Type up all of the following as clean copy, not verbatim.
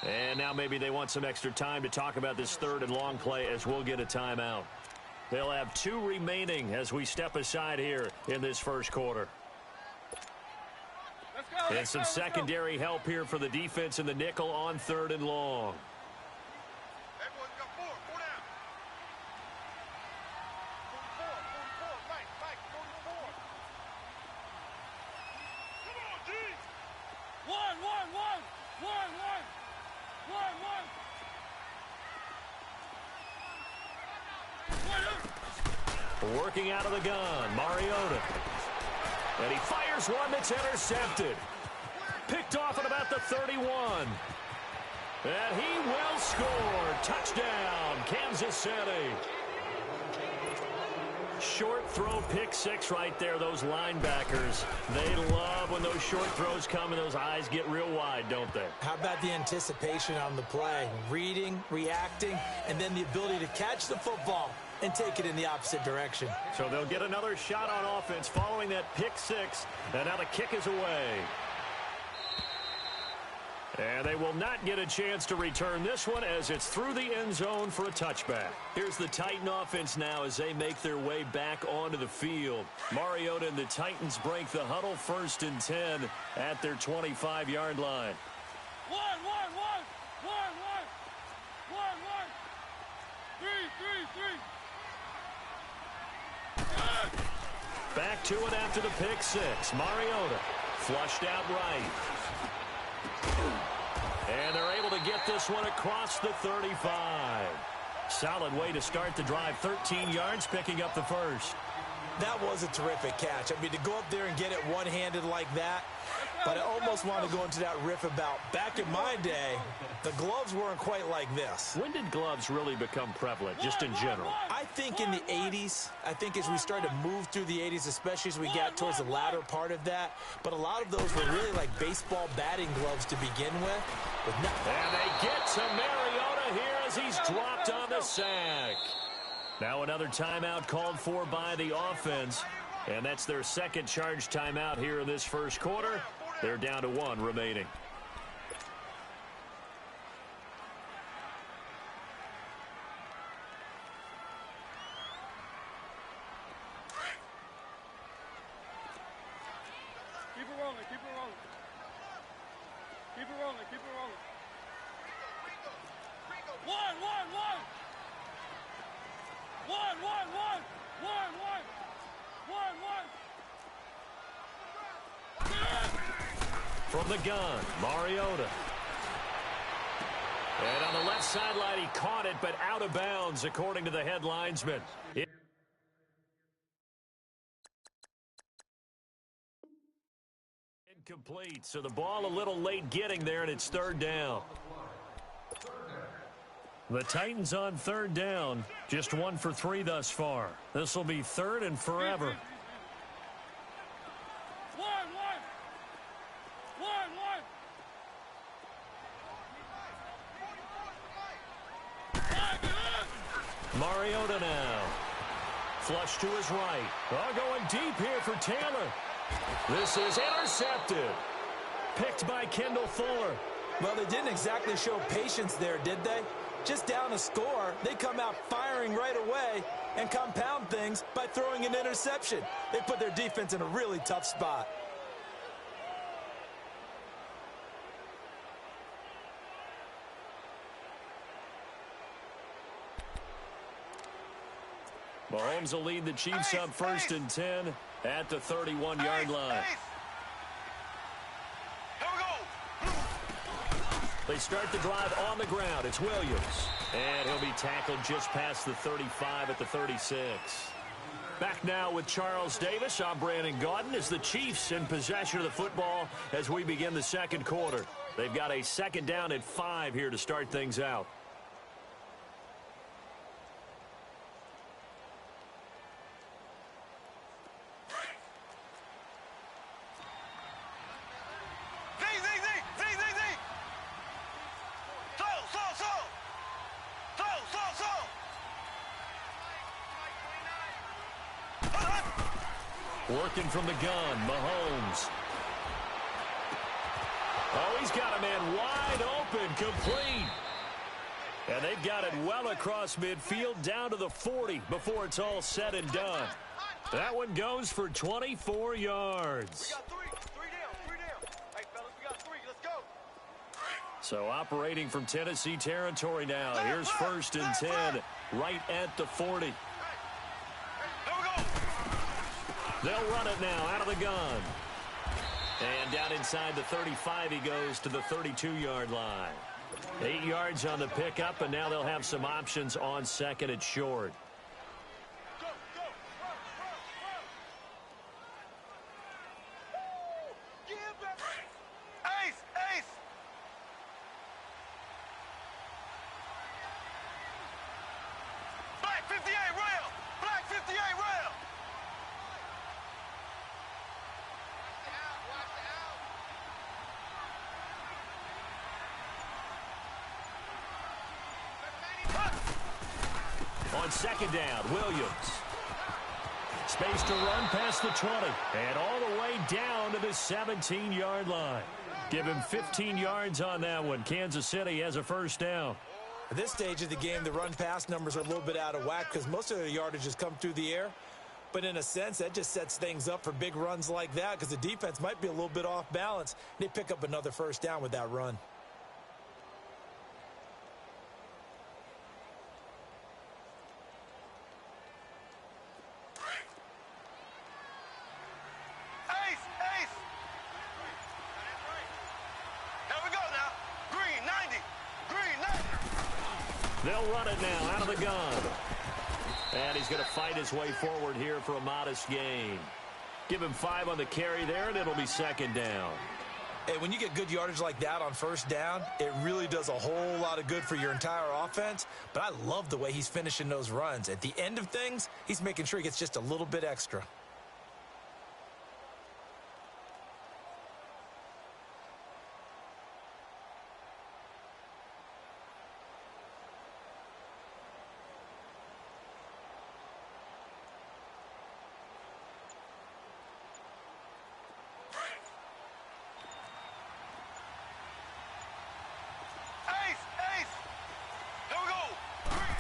And now maybe they want some extra time to talk about this third and long play as we'll get a timeout. They'll have 2 remaining as we step aside here in this first quarter. And some secondary help here for the defense in the nickel on 3rd and long. Everyone's got 4 down. 44, Mike, 44. Come on, G. 1. Working out of the gun, Mariota. And he fires one that's intercepted. Picked off at about the 31. And he will score. Touchdown, Kansas City. Short throw, pick 6 right there. Those linebackers, they love when those short throws come and those eyes get real wide, don't they? How about the anticipation on the play? Reading, reacting, and then the ability to catch the football and take it in the opposite direction. So they'll get another shot on offense following that pick 6, and now the kick is away. And they will not get a chance to return this one as it's through the end zone for a touchback. Here's the Titan offense now as they make their way back onto the field. Mariota and the Titans break the huddle 1st and 10 at their 25-yard line. One. 3. Back to it after the pick 6. Mariota flushed out right. And they're able to get this one across the 35. Solid way to start the drive. 13 yards, picking up the first. That was a terrific catch. I mean, to go up there and get it one-handed like that, but I almost want to go into that riff about back in my day, the gloves weren't quite like this. When did gloves really become prevalent, just in general? I think in the 80s. I think as we started to move through the 80s, especially as we got towards the latter part of that. But a lot of those were really like baseball batting gloves to begin with. And they get to Mariota here as he's dropped on the sack. Now another timeout called for by the offense. And that's their second charge timeout here in this first quarter. They're down to 1 remaining. Keep it rolling. From the gun, Mariota. And on the left sideline, he caught it, but out of bounds, according to the head linesman. Incomplete, so the ball a little late getting there, and it's 3rd down. The Titans on 3rd down, just 1 for 3 thus far. This will be 3rd and forever. Mariota now. Flush to his right. Oh, going deep here for Taylor. This is intercepted. Picked by Kendall Fuller. Well, they didn't exactly show patience there, did they? Just down a score, they come out firing right away and compound things by throwing an interception. They put their defense in a really tough spot. Mahomes will lead the Chiefs up 1st and 10 at the 31-yard line. They start the drive on the ground. It's Williams. And he'll be tackled just past the 35 at the 36. Back now with Charles Davis. I'm Brandon Gaudin as the Chiefs in possession of the football as we begin the second quarter. They've got a 2nd down at 5 here to start things out. Working from the gun, Mahomes. Oh, he's got a man wide open, complete. And they've got it well across midfield down to the 40 before it's all said and done. That one goes for 24 yards. We got three down. Hey, fellas, we got 3. Let's go. So operating from Tennessee territory now. Here's 1st and 10 right at the 40. Here we go. They'll run it now out of the gun. And down inside the 35 he goes to the 32-yard line. 8 yards on the pickup, and now they'll have some options on 2nd and short. Go. Give back. Ace. Black 58 rail. Black 58 rail. On 2nd down, Williams. Space to run past the 20. And all the way down to the 17-yard line. Give him 15 yards on that one. Kansas City has a 1st down. At this stage of the game, the run-pass numbers are a little bit out of whack because most of the yardage has come through the air. But in a sense, that just sets things up for big runs like that because the defense might be a little bit off balance. They pick up another 1st down with that run. Ace. Here we go now. Green 90. They'll run it now out of the gun. And he's going to fight his way forward here for a modest gain. Give him 5 on the carry there, and it'll be 2nd down. Hey, when you get good yardage like that on 1st down, it really does a whole lot of good for your entire offense. But I love the way he's finishing those runs. At the end of things, he's making sure he gets just a little bit extra.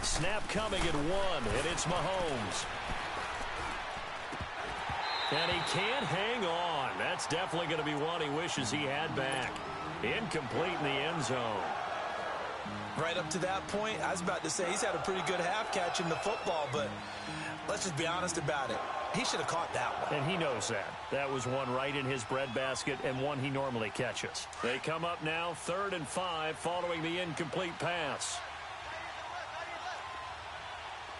Snap coming at 1, and it's Mahomes. And he can't hang on. That's definitely going to be one he wishes he had back. Incomplete in the end zone. Right up to that point, I was about to say he's had a pretty good half catching the football, but let's just be honest about it. He should have caught that one. And he knows that. That was one right in his breadbasket and one he normally catches. They come up now 3rd and 5 following the incomplete pass.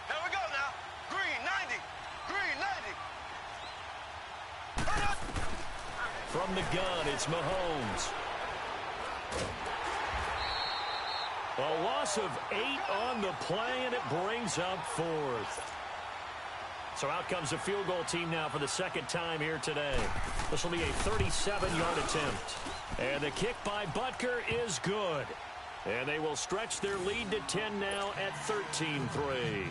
Here we go now. Green 90. From the gun, it's Mahomes. A loss of 8 on the play, and it brings up 4th. So out comes the field goal team now for the 2nd time here today. This will be a 37-yard attempt. And the kick by Butker is good. And they will stretch their lead to 10 now at 13-3.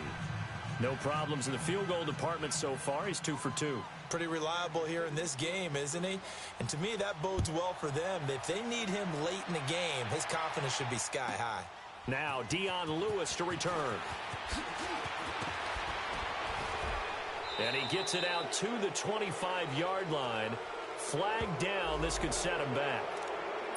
No problems in the field goal department so far. He's 2 for 2. Pretty reliable here in this game, isn't he? And to me, that bodes well for them. If they need him late in the game, his confidence should be sky high. Now, Dion Lewis to return. And he gets it out to the 25-yard line. Flag down. This could set him back.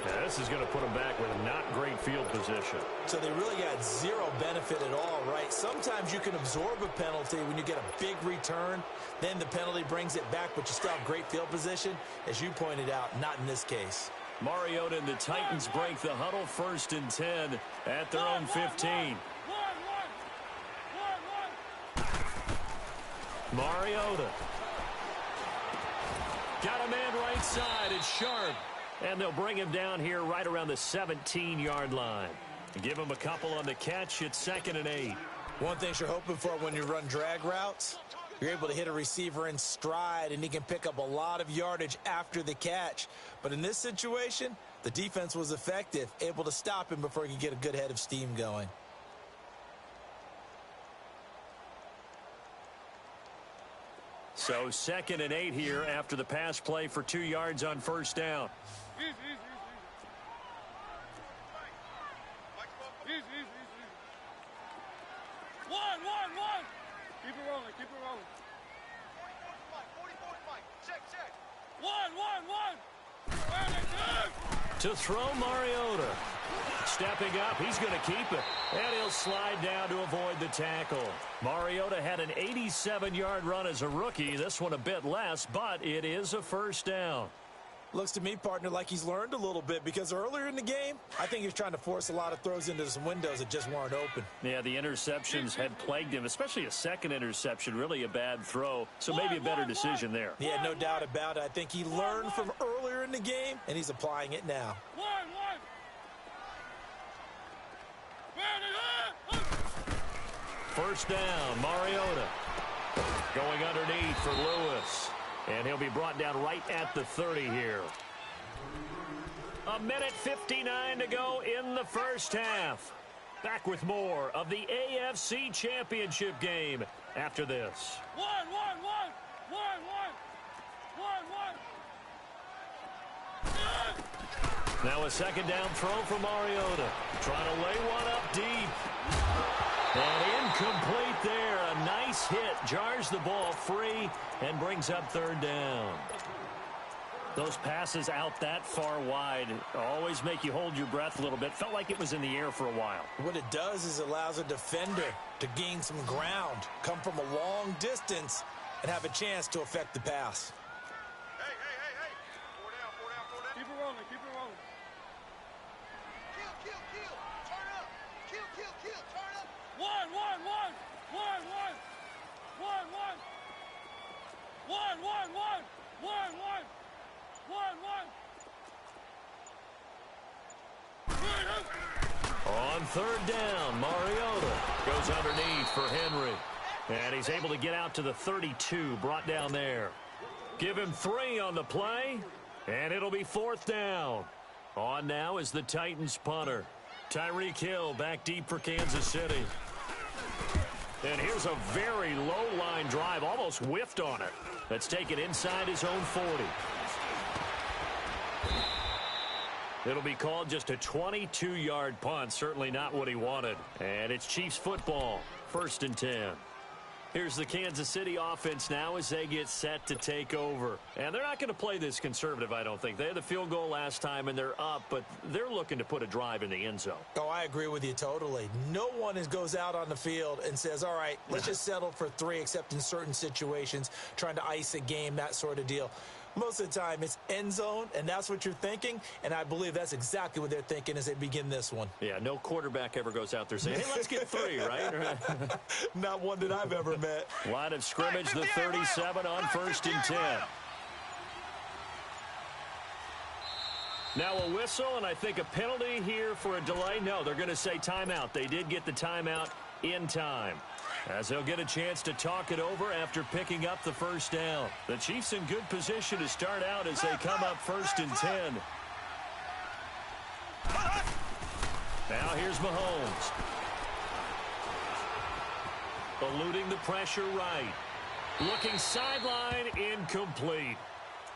Now, this is going to put him back with not great field position. So they really got zero benefit at all, right? Sometimes you can absorb a penalty when you get a big return. Then the penalty brings it back, but you still have great field position. As you pointed out, not in this case. Mariota and the Titans break the huddle 1st and 10 at their own 15. Mariota. Got a man right side. It's Sharp. And they'll bring him down here right around the 17-yard line. Give him a couple on the catch. It's 2nd and 8. One thing you're hoping for when you run drag routes, you're able to hit a receiver in stride, and he can pick up a lot of yardage after the catch. But in this situation, the defense was effective, able to stop him before he could get a good head of steam going. So 2nd and 8 here after the pass play for 2 yards on 1st down. easy. One. Keep it rolling. 44 Mike. Check. One. To throw Mariota. Stepping up, he's going to keep it. And he'll slide down to avoid the tackle. Mariota had an 87-yard run as a rookie. This one a bit less, but it is a first down. Looks to me, partner, like he's learned a little bit because earlier in the game, I think he was trying to force a lot of throws into some windows that just weren't open. Yeah, the interceptions had plagued him, especially a second interception, really a bad throw. So maybe a better decision there. Yeah, no doubt about it. I think he learned from earlier in the game, and he's applying it now. First down, Mariota. Going underneath for Lewis. And he'll be brought down right at the 30 here. 1:59 to go in the first half. Back with more of the AFC Championship game after this. One. Now a second down throw for Mariota. Trying to lay one up deep. And incomplete there. A nice hit. Jars the ball free and brings up third down. Those passes out that far wide always make you hold your breath a little bit. Felt like it was in the air for a while. What it does is allows a defender to gain some ground, come from a long distance, and have a chance to affect the pass. Hey. 4 down. Keep it rolling. Kill. Turn up. Kill. Turn up. One. On third down, Mariota goes underneath for Henry. And he's able to get out to the 32, brought down there. Give him 3 on the play, and it'll be fourth down. On now is the Titans punter. Tyreek Hill back deep for Kansas City. And here's a very low-line drive, almost whiffed on it. That's taken inside his own 40. It'll be called just a 22-yard punt, certainly not what he wanted. And it's Chiefs football, 1st and 10. Here's the Kansas City offense now as they get set to take over. And they're not going to play this conservative, I don't think. They had the field goal last time, and they're up, but they're looking to put a drive in the end zone. Oh, I agree with you totally. No one goes out on the field and says, all right, let's just settle for 3, except in certain situations, trying to ice a game, that sort of deal. Most of the time, it's end zone, and that's what you're thinking, and I believe that's exactly what they're thinking as they begin this one. Yeah, no quarterback ever goes out there saying, hey, let's get 3, right? Not one that I've ever met. Line of scrimmage, the 37 on 1st and 10. Now a whistle, and I think a penalty here for a delay. No, they're going to say timeout. They did get the timeout in time, as they'll get a chance to talk it over after picking up the first down. The Chiefs in good position to start out as they come up 1st and 10. Now here's Mahomes. Eluding the pressure right. Looking sideline, incomplete.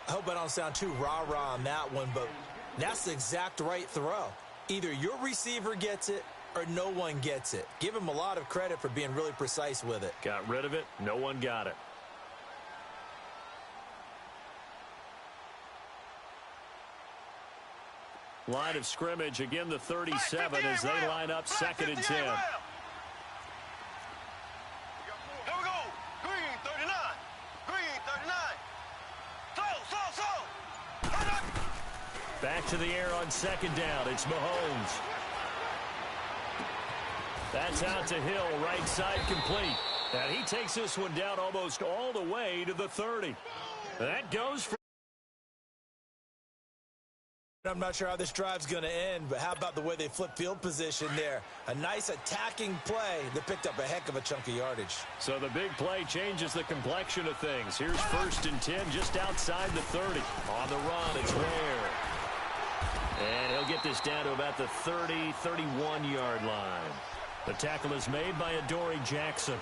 I hope I don't sound too rah-rah on that one, but that's the exact right throw. Either your receiver gets it or no one gets it. Give him a lot of credit for being really precise with it. Got rid of it. No one got it. Line of scrimmage, again the 37 as they line up 2nd and 10. Here we go. Green 39. Back to the air on 2nd down. It's Mahomes. That's out to Hill, right side complete. And he takes this one down almost all the way to the 30. That goes for... I'm not sure how this drive's going to end, but how about the way they flip field position there? A nice attacking play that picked up a heck of a chunk of yardage. So the big play changes the complexion of things. Here's 1st and 10 just outside the 30. On the run, it's Ware. And he'll get this down to about the 30, 31-yard line. The tackle is made by Adoree Jackson.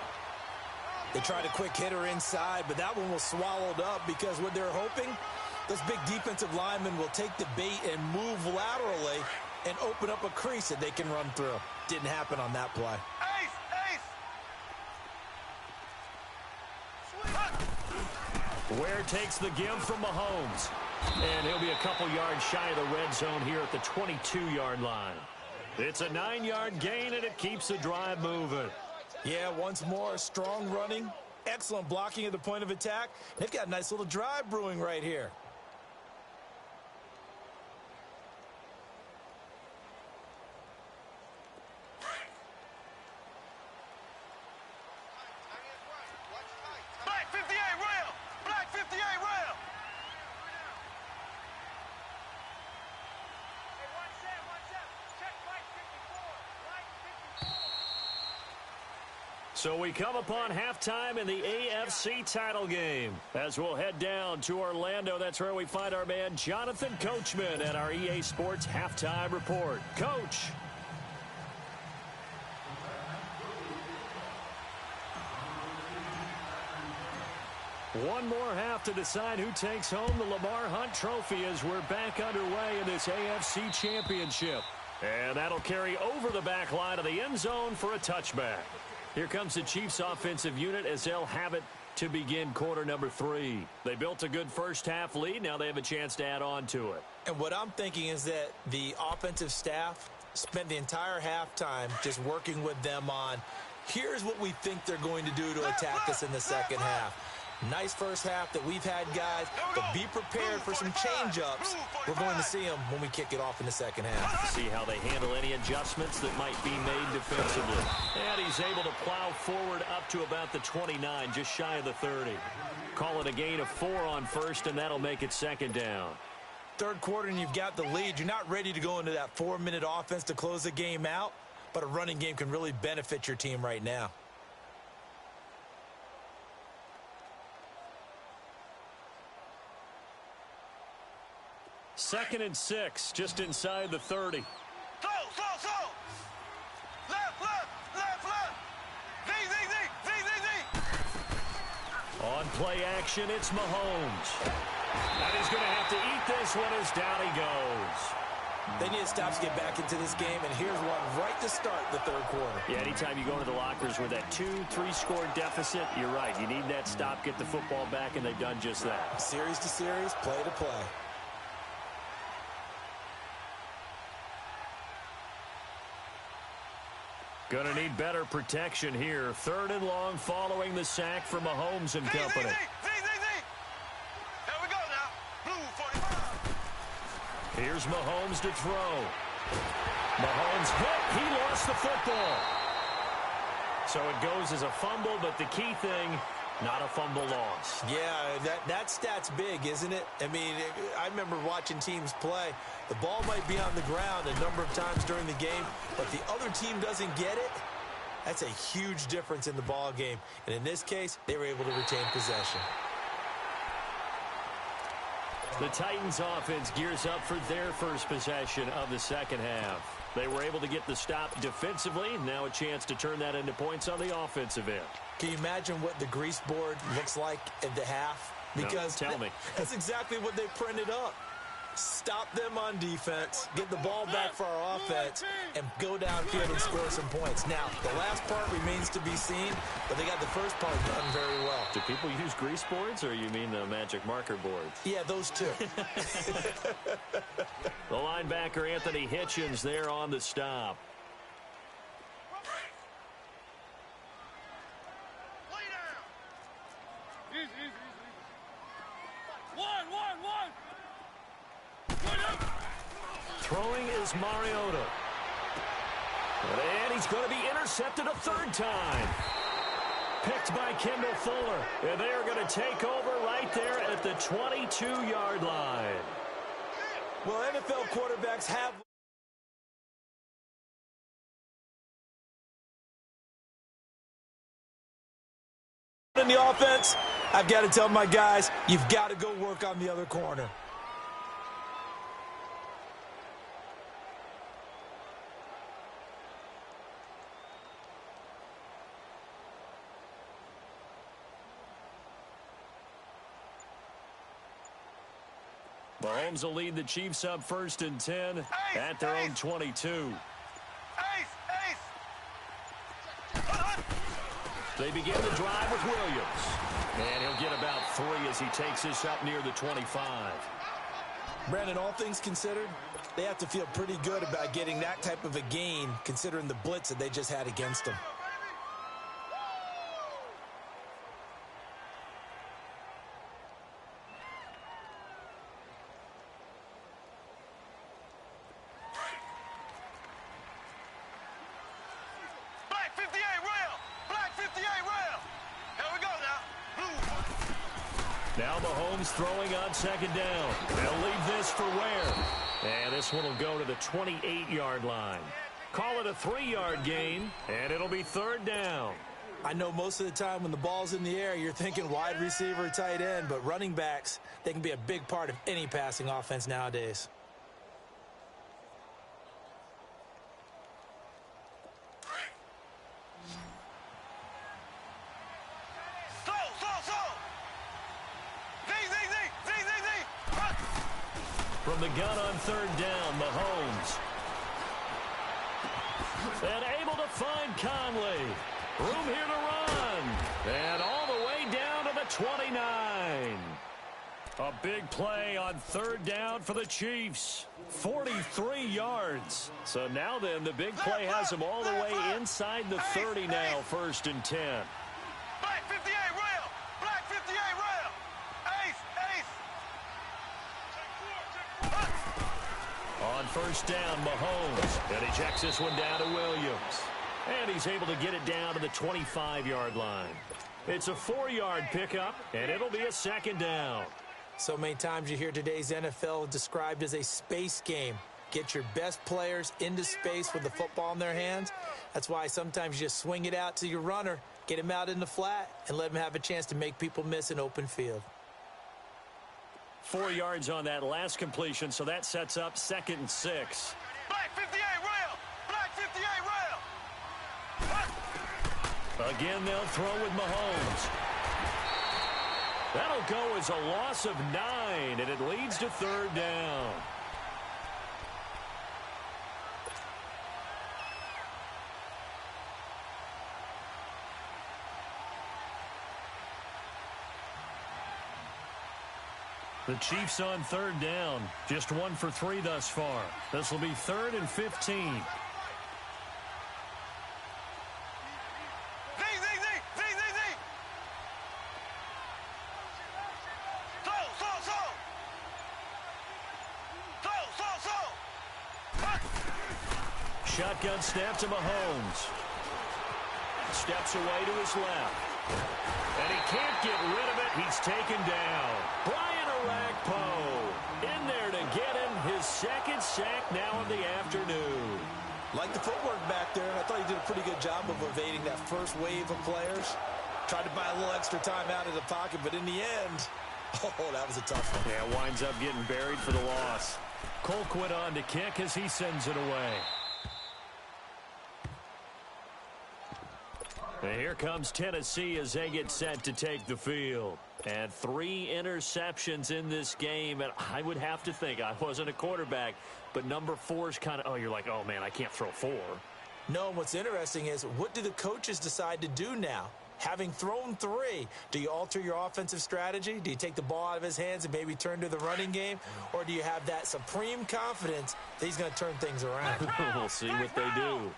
They tried a quick hitter inside, but that one was swallowed up because what they're hoping, those big defensive linemen will take the bait and move laterally and open up a crease that they can run through. Didn't happen on that play. Ware takes the give from Mahomes. And he'll be a couple yards shy of the red zone here at the 22-yard line. It's a 9-yard gain, and it keeps the drive moving. Yeah, once more, strong running, excellent blocking at the point of attack. They've got a nice little drive brewing right here. Black 58 rail! Black 58 rail! Hey, watch that. Check Black 54. Black 54. So we come upon halftime in the AFC title game. As we'll head down to Orlando, that's where we find our man Jonathan Coachman at our EA Sports Halftime Report. Coach. One more half to decide who takes home the Lamar Hunt Trophy as we're back underway in this AFC Championship. And that'll carry over the back line of the end zone for a touchback. Here comes the Chiefs offensive unit as they'll have it to begin quarter number 3. They built a good first half lead. Now they have a chance to add on to it. And what I'm thinking is that the offensive staff spent the entire halftime just working with them on, here's what we think they're going to do to attack us in the second half. Nice first half that we've had, guys, but be prepared for some change-ups. We're going to see them when we kick it off in the second half. See how they handle any adjustments that might be made defensively. And he's able to plow forward up to about the 29, just shy of the 30. Call it a gain of 4 on first, and that'll make it second down. Third quarter, and you've got the lead. You're not ready to go into that 4-minute offense to close the game out, but a running game can really benefit your team right now. Second and 6, just inside the 30. Slow! Left! V! On play action, it's Mahomes. And he's going to have to eat this one as down he goes. They need to stop to get back into this game, and here's one right to start the third quarter. Yeah, anytime you go into the lockers with that 2-3 score deficit, you're right. You need that stop, get the football back, and they've done just that. Series to series, play to play. Going to need better protection here. Third and long following the sack from Mahomes and company. Here we go now. Blue 45. Here's Mahomes to throw. Mahomes hit. He lost the football. So it goes as a fumble, but the key thing, not a fumble loss. Yeah, that stat's big, isn't it? I mean, I remember watching teams play. The ball might be on the ground a number of times during the game, but the other team doesn't get it. That's a huge difference in the ball game. And in this case, they were able to retain possession. The Titans offense gears up for their first possession of the second half. They were able to get the stop defensively. Now a chance to turn that into points on the offensive end. Can you imagine what the grease board looks like at the half? Because no, tell me. That's exactly what they printed up. Stop them on defense, get the ball back for our offense, and go downfield and score some points. Now, the last part remains to be seen, but they got the first part done very well. Do people use grease boards, or you mean the magic marker boards? Yeah, those two. The linebacker, Anthony Hitchens, there on the stop. Throwing is Mariota. And he's going to be intercepted a third time. Picked by Kendall Fuller. And they are going to take over right there at the 22-yard line. Well, NFL quarterbacks have... in the offense, I've got to tell my guys, you've got to go work on the other corner. Mahomes will lead the Chiefs up 1st and 10 at their own 22. They begin the drive with Williams. And he'll get about 3 as he takes this up near the 25. Brandon, all things considered, they have to feel pretty good about getting that type of a gain considering the blitz that they just had against them. Now Mahomes throwing on 2nd down. They'll leave this for Ware. And this one will go to the 28-yard line. Call it a 3-yard gain, and it'll be 3rd down. I know most of the time when the ball's in the air, you're thinking wide receiver, tight end, but running backs, they can be a big part of any passing offense nowadays. From the gun on 3rd down, Mahomes. And able to find Conley. Room here to run. And all the way down to the 29. A big play on 3rd down for the Chiefs. 43 yards. So now then, the big play has them all the way inside the 30 now, 1st and 10. Black 58 rail. Black 58 rail. On 1st down, Mahomes. And he checks this one down to Williams. And he's able to get it down to the 25-yard line. It's a 4-yard pickup, and it'll be a 2nd down. So many times you hear today's NFL described as a space game. Get your best players into space with the football in their hands. That's why sometimes you just swing it out to your runner, get him out in the flat, and let him have a chance to make people miss an open field. 4 yards on that last completion, so that sets up 2nd and 6. Black 58 rail. Black 58 rail. Again, they'll throw with Mahomes. That'll go as a loss of 9, and it leads to 3rd down. The Chiefs on 3rd down. Just 1 for 3 thus far. This will be 3rd and 15. Shotgun snap to Mahomes. Steps away to his left. And he can't get rid of it. He's taken down. Brian Orakpo in there to get him his 2nd sack now of the afternoon. Like the footwork back there, I thought he did a pretty good job of evading that first wave of players. Tried to buy a little extra time out of the pocket, but in the end, oh, that was a tough one. Yeah, winds up getting buried for the loss. Colquitt on to kick as he sends it away. And here comes Tennessee as they get set to take the field. And 3 interceptions in this game. And I would have to think, I wasn't a quarterback, but number 4 is kind of, oh, you're like, oh, man, I can't throw 4. No, what's interesting is, what do the coaches decide to do now? Having thrown 3, do you alter your offensive strategy? Do you take the ball out of his hands and maybe turn to the running game? Or do you have that supreme confidence that he's going to turn things around? We'll see what they do.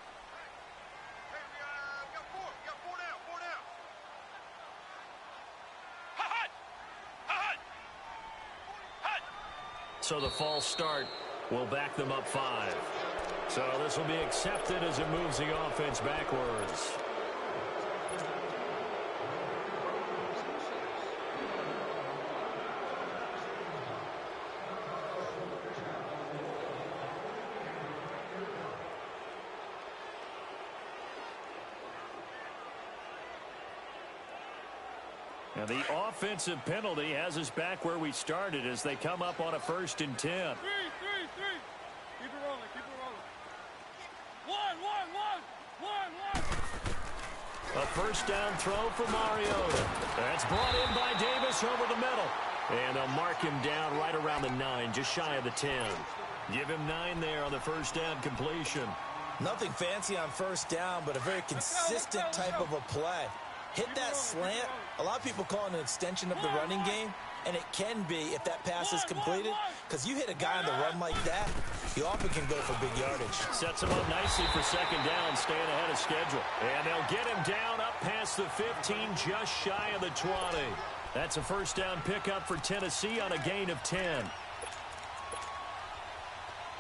So the false start will back them up 5. So this will be accepted as it moves the offense backwards. And the offensive penalty has us back where we started as they come up on a 1st and 10. 3. Keep it rolling. Keep it rolling. 1. A 1st down throw for Mariota. That's brought in by Davis over the middle. And they'll mark him down right around the 9, just shy of the 10. Give him 9 there on the first down completion. Nothing fancy on first down, but a very consistent type of a play. Hit that slant. A lot of people call it an extension of the running game, and it can be if that pass is completed, because you hit a guy on the run like that, you often can go for big yardage. Sets him up nicely for second down, staying ahead of schedule. And they'll get him down up past the 15, just shy of the 20. That's a first down pickup for Tennessee on a gain of 10.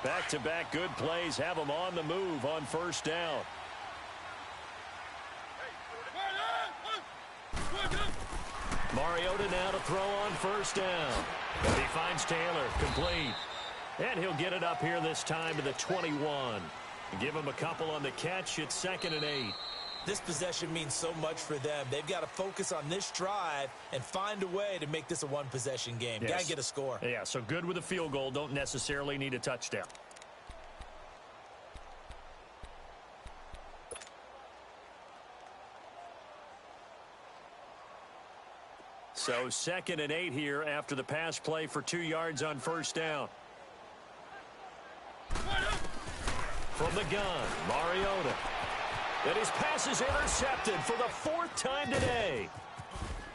Back-to-back good plays have them on the move on first down. Mariota now to throw on first down. He finds Taylor, complete. And he'll get it up here this time to the 21. Give him a couple on the catch. It's 2nd and 8. This possession means so much for them. They've got to focus on this drive and find a way to make this a one-possession game. Yes. Got to get a score. Yeah, so good with a field goal. Don't necessarily need a touchdown. So 2nd and 8 here after the pass play for 2 yards on first down. From the gun, Mariota. And his pass is intercepted for the 4th time today.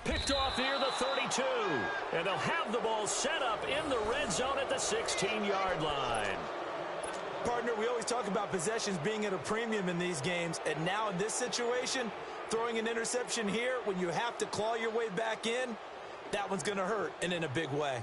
Picked off near the 32. And they'll have the ball set up in the red zone at the 16-yard line. Partner, we always talk about possessions being at a premium in these games. And now in this situation, throwing an interception here when you have to claw your way back in, that one's going to hurt, and in a big way.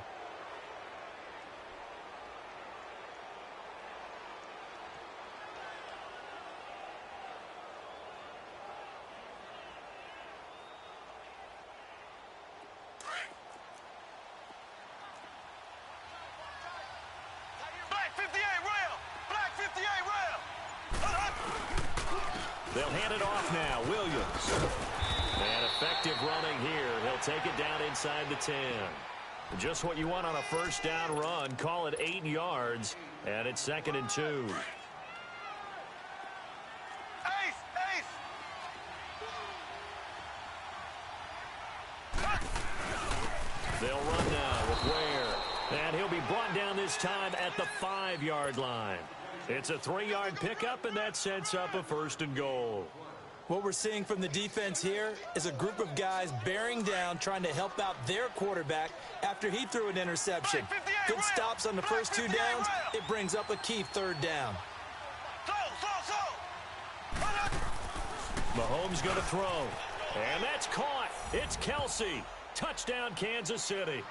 They'll hand it off now. Williams. And effective running here. He'll take it down inside the 10. Just what you want on a first down run. Call it 8 yards. And it's 2nd and 2. They'll run now with Ware. And he'll be brought down this time at the 5-yard line. It's a 3-yard pickup, and that sets up a 1st and goal. What we're seeing from the defense here is a group of guys bearing down, trying to help out their quarterback after he threw an interception. Good stops on the first 2 downs. It brings up a key 3rd down. Mahomes going to throw. And that's caught. It's Kelsey. Touchdown, Kansas City.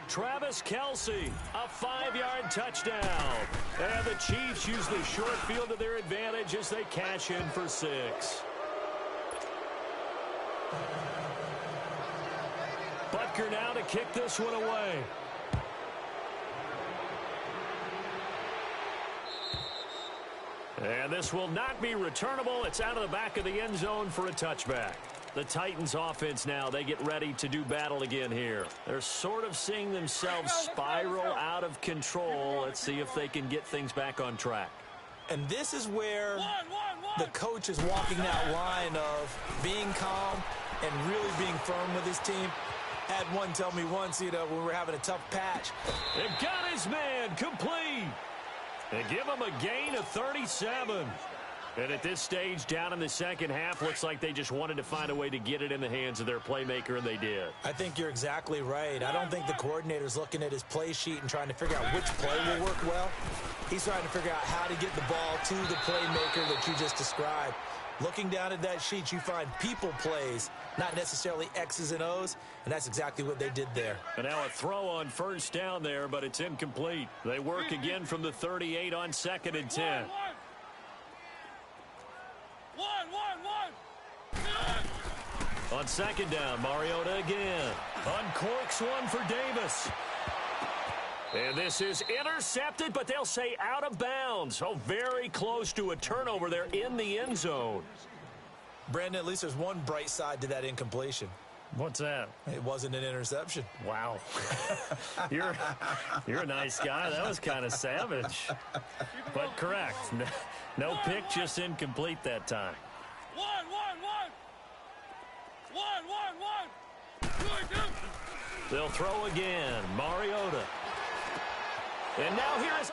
Travis Kelsey, a 5-yard touchdown. And the Chiefs use the short field to their advantage as they cash in for 6. Butker now to kick this one away. And this will not be returnable. It's out of the back of the end zone for a touchback. The Titans offense now, they get ready to do battle again here. They're sort of seeing themselves spiral out of control. Let's see if they can get things back on track. And this is where the coach is walking that line of being calm and really being firm with his team. Had one tell me once, when we were having a tough patch. They got his man complete. They give him a gain of 37. And at this stage, down in the second half, looks like they just wanted to find a way to get it in the hands of their playmaker, and they did. I think you're exactly right. I don't think the coordinator's looking at his play sheet and trying to figure out which play will work well. He's trying to figure out how to get the ball to the playmaker that you just described. Looking down at that sheet, you find people plays, not necessarily X's and O's, and that's exactly what they did there. And now a throw on first down there, but it's incomplete. They work again from the 38 on 2nd and 10. On 2nd down, Mariota again. Uncorks one for Davis. And this is intercepted, but they'll say out of bounds. Oh, very close to a turnover there in the end zone. Brandon, at least there's one bright side to that incompletion. What's that? It wasn't an interception. Wow. You're a nice guy. That was kind of savage. But correct. No pick, just incomplete that time. They'll throw again. Mariota. And now here is...